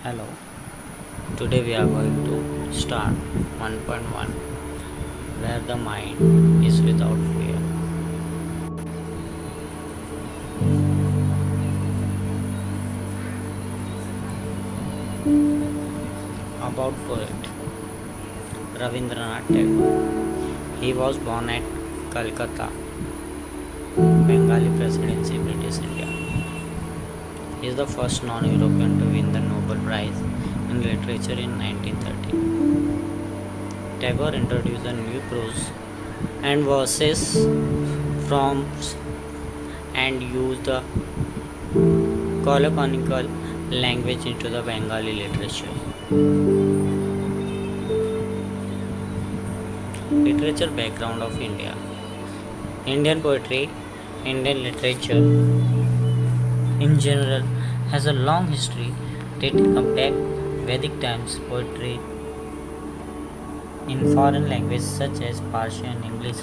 Hello, today we are going to start 1.1 where the mind is without fear. About poet Ravindranath Tagore. He was born at Calcutta, Bengali Presidency, British India. He is the first non-European to win the Nobel Prize in Literature in 1930. Tagore introduced a new prose and verses forms and used the colloquial language into the Bengali literature. Literature background of India. Indian poetry, Indian literature in general has a long history dating back Vedic times. Poetry in foreign languages such as Persian, English,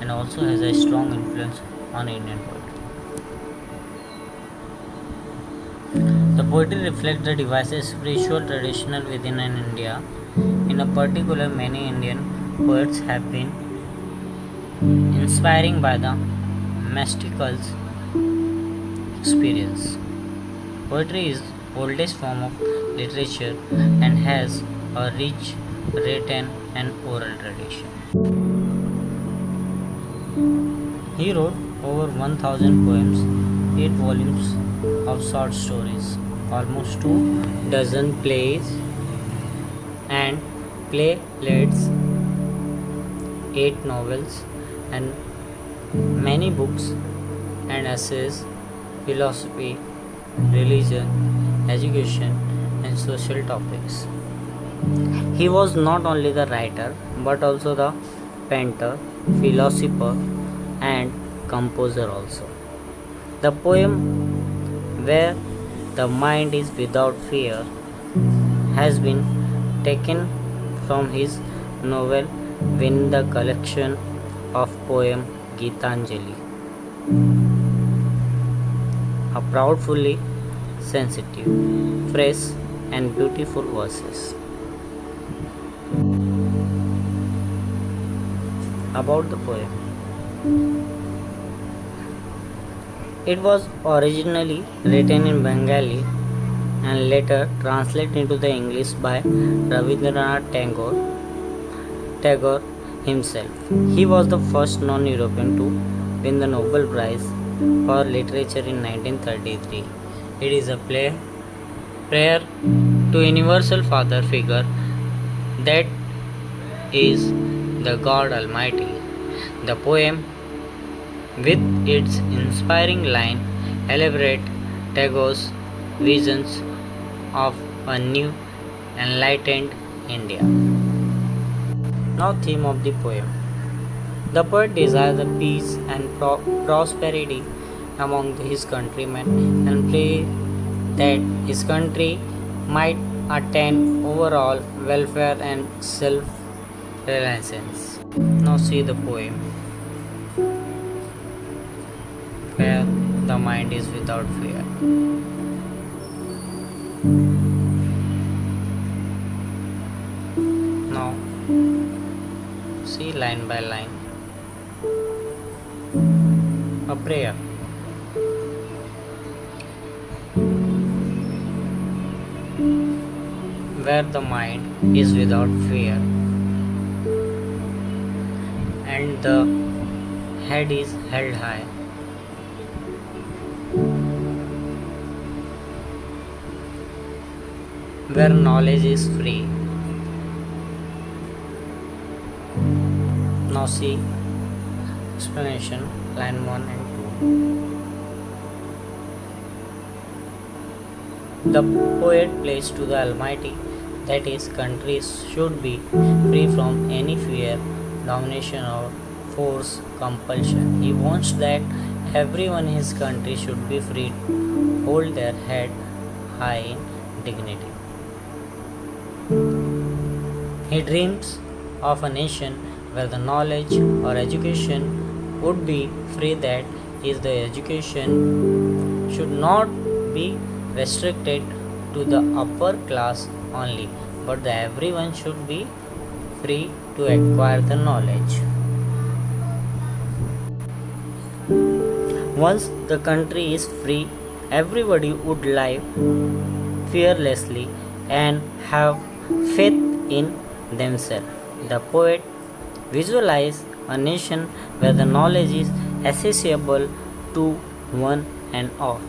and also has a strong influence on Indian poetry. The poetry reflects the diverse spiritual tradition within an India. In a particular, many Indian poets have been inspiring by the mystical experience. Poetry is oldest form of literature and has a rich written and oral tradition. He wrote over 1000 poems, 8 volumes of short stories, almost 2 dozen plays and playlets, 8 novels, and many books and essays, philosophy, religion, education, and social topics. He was not only the writer but also the painter, philosopher, and composer also. The poem Where the Mind is Without Fear has been taken from his novel within the collection of poem Gitanjali. A proudly sensitive, fresh, and beautiful verses. About the poem. It was originally written in Bengali and later translated into the English by Rabindranath Tagore himself. He was the first non-European to win the Nobel Prize for Literature in 1933. It is a prayer to Universal Father figure that is the God Almighty. The poem, with its inspiring line, elaborate Tagore's visions of a new enlightened India. Now, theme of the poem. The poet desires the peace and prosperity among his countrymen and pray that his country might attain overall welfare and self-reliance. Now see the poem Where the Mind is Without Fear. Now see line by line. A prayer. Where the mind is without fear and the head is held high, where knowledge is free. Now see explanation line 1 and 2. The poet plays to the Almighty that his country should be free from any fear, domination, or force, compulsion. He wants that everyone in his country should be free to hold their head high in dignity. He dreams of a nation where the knowledge or education would be free, that is, the education should not be restricted to the upper class only, but everyone should be free to acquire the knowledge. Once the country is free, everybody would live fearlessly and have faith in themselves. The poet visualized a nation where the knowledge is accessible to one and all,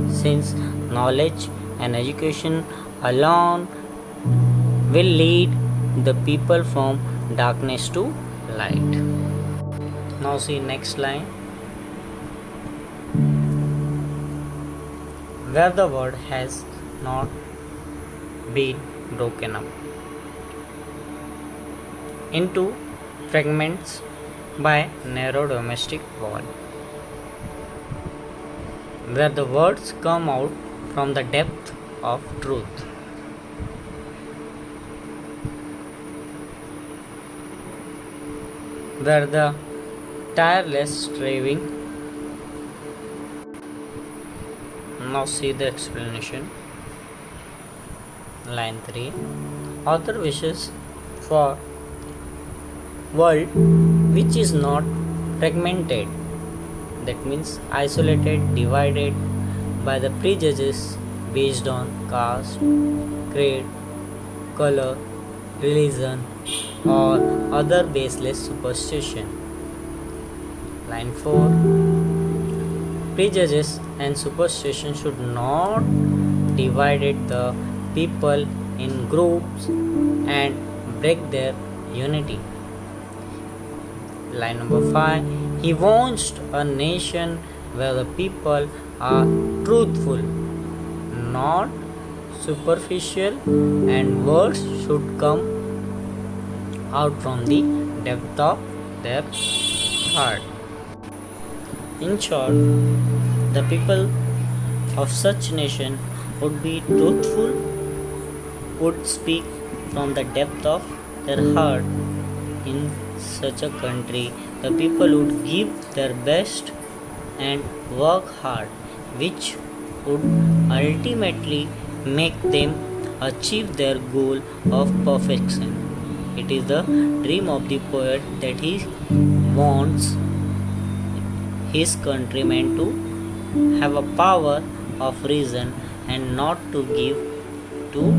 since knowledge and education alone will lead the people from darkness to light. Now see next line. Where the word has not been broken up into fragments by narrow domestic wall, where the words come out from the depth of truth, where the tireless striving. Now see the explanation. Line 3. Author wishes for world which is not fragmented, that means isolated, divided by the prejudices based on caste, creed, color, religion, or other baseless superstition. Line 4. Prejudice and superstition should not divide the people in groups and break their unity. Line number 5. He wants a nation where the people are truthful, not superficial, and words should come out from the depth of their heart. In short, the people of such nation would be truthful, would speak from the depth of their heart. In such a country, the people would give their best and work hard, which would ultimately make them achieve their goal of perfection. It is the dream of the poet that he wants his countrymen to have a power of reason and not to give to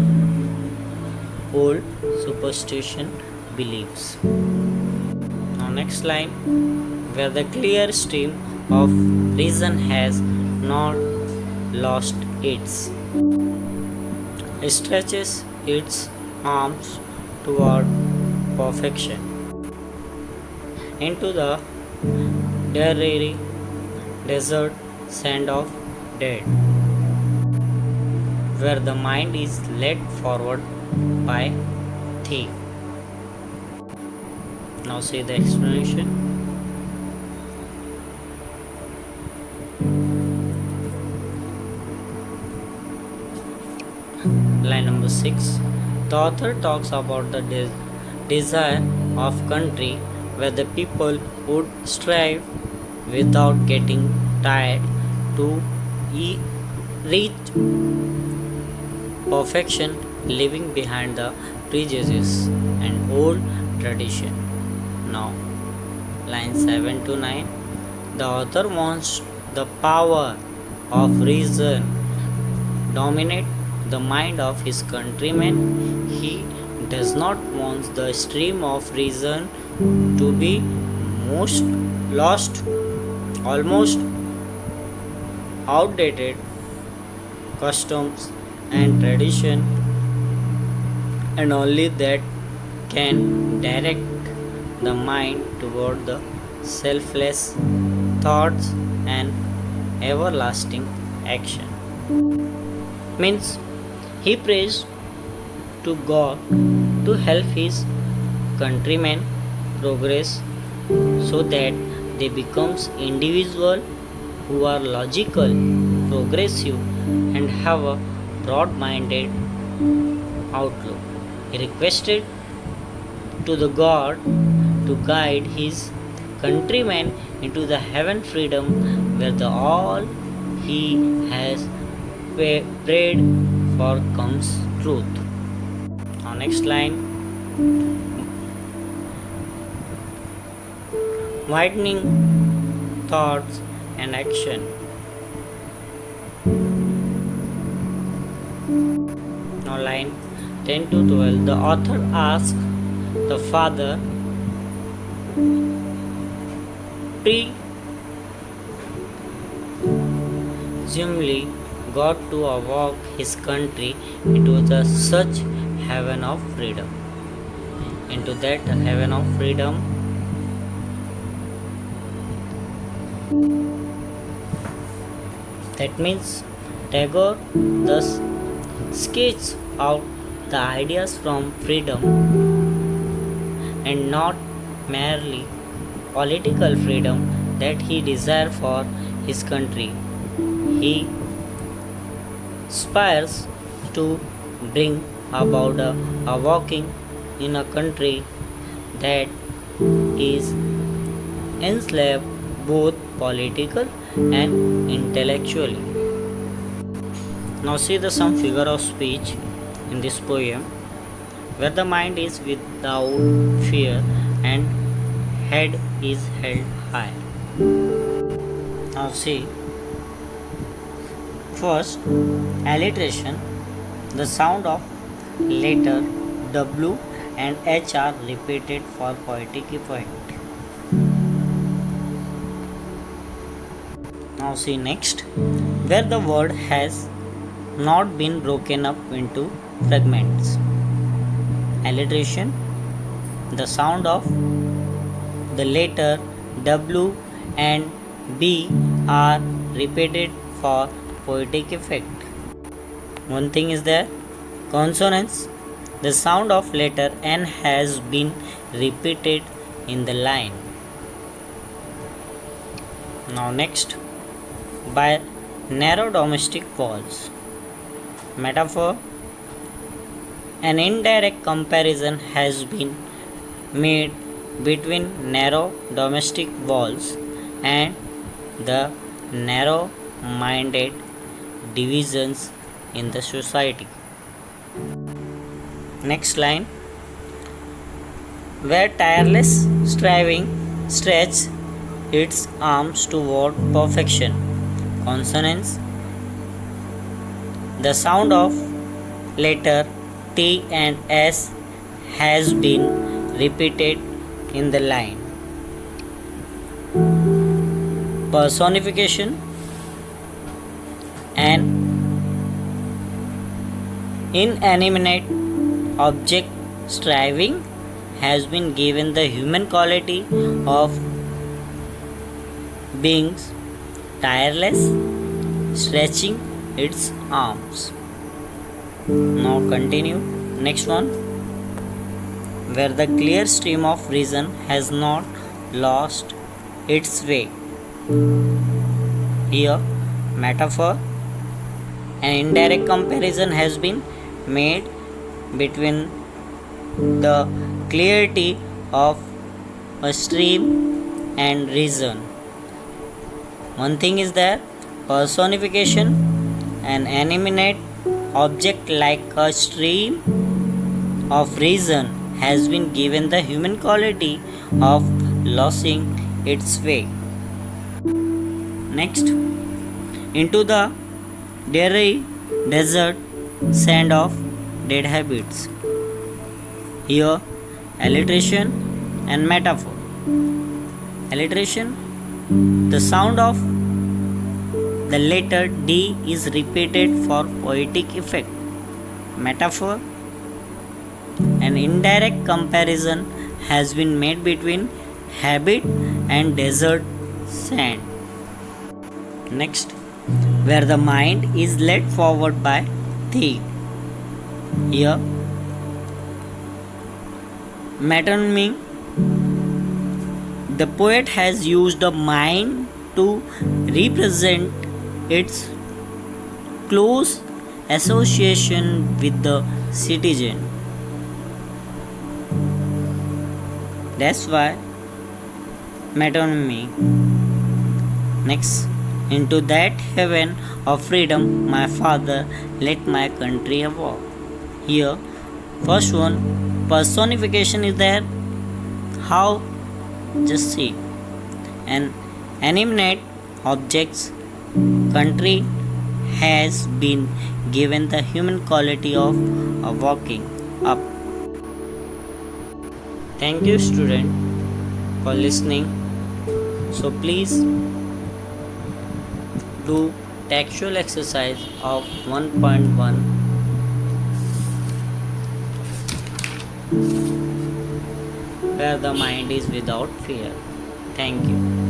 old superstition beliefs. Now next line, where the clear stream of reason has not lost its, stretches its arms toward perfection into the dreary desert sand of dead, where the mind is led forward by thief. Now see the explanation. Line number 6. The author talks about the desire of country where the people would strive without getting tired to reach perfection, leaving behind the prejudices and old tradition. Now, line 7 to 9. The author wants the power of reason dominate the mind of his countrymen. He does not want the stream of reason to be most lost, almost outdated customs and tradition, and only that can direct the mind toward the selfless thoughts and everlasting action. Means he prays to God to help his countrymen progress so that they becomes individuals who are logical, progressive, and have a broad-minded outlook. He requested to the God to guide his countrymen into the heaven freedom where the all he has prayed for comes truth. Now next line, widening thoughts and action. Now line 10 to 12, the author asks the father presumably God to evoke his country into the such heaven of freedom. Into that heaven of freedom, that means Tagore thus sketches out the ideas from freedom and not merely political freedom that he desired for his country. He aspires to bring about a walking in a country that is enslaved both political and intellectually. Now see the some figure of speech in this poem, where the mind is without fear and head is held high. Now see, first, alliteration, the sound of letter W and H are repeated for poetic effect. Now see next, where the word has not been broken up into fragments. Alliteration, the sound of the letter W and B are repeated for poetic effect. One thing is there, consonants, the sound of letter N has been repeated in the line. Now next, by narrow domestic walls. Metaphor, an indirect comparison has been made between narrow domestic walls and the narrow-minded divisions in the society. Next line, where tireless striving stretches its arms toward perfection. Consonants, the sound of letter T and S has been repeated in the line. Personification, an inanimate object striving has been given the human quality of being tireless, stretching its arms. Now continue. Next one, where the clear stream of reason has not lost its way. Here, metaphor, an indirect comparison has been made between the clarity of a stream and reason. One thing is there, personification, an animate object like a stream of reason has been given the human quality of losing its way. Next, into the dreary desert sand of dead habits. Here, alliteration and metaphor. Alliteration, the sound of the letter D is repeated for poetic effect. Metaphor, an indirect comparison has been made between habit and desert sand. Next, where the mind is led forward by thee. Here, metonymy, the poet has used the mind to represent its close association with the citizen. That's why metonymy. Next, Into that heaven of freedom, my father let my country walk. Here, first one personification is there. How? Just see. An animate object's country has been given the human quality of walking up. Thank you, student, for listening. So please do textual exercise of 1.1 where the mind is without fear. Thank you.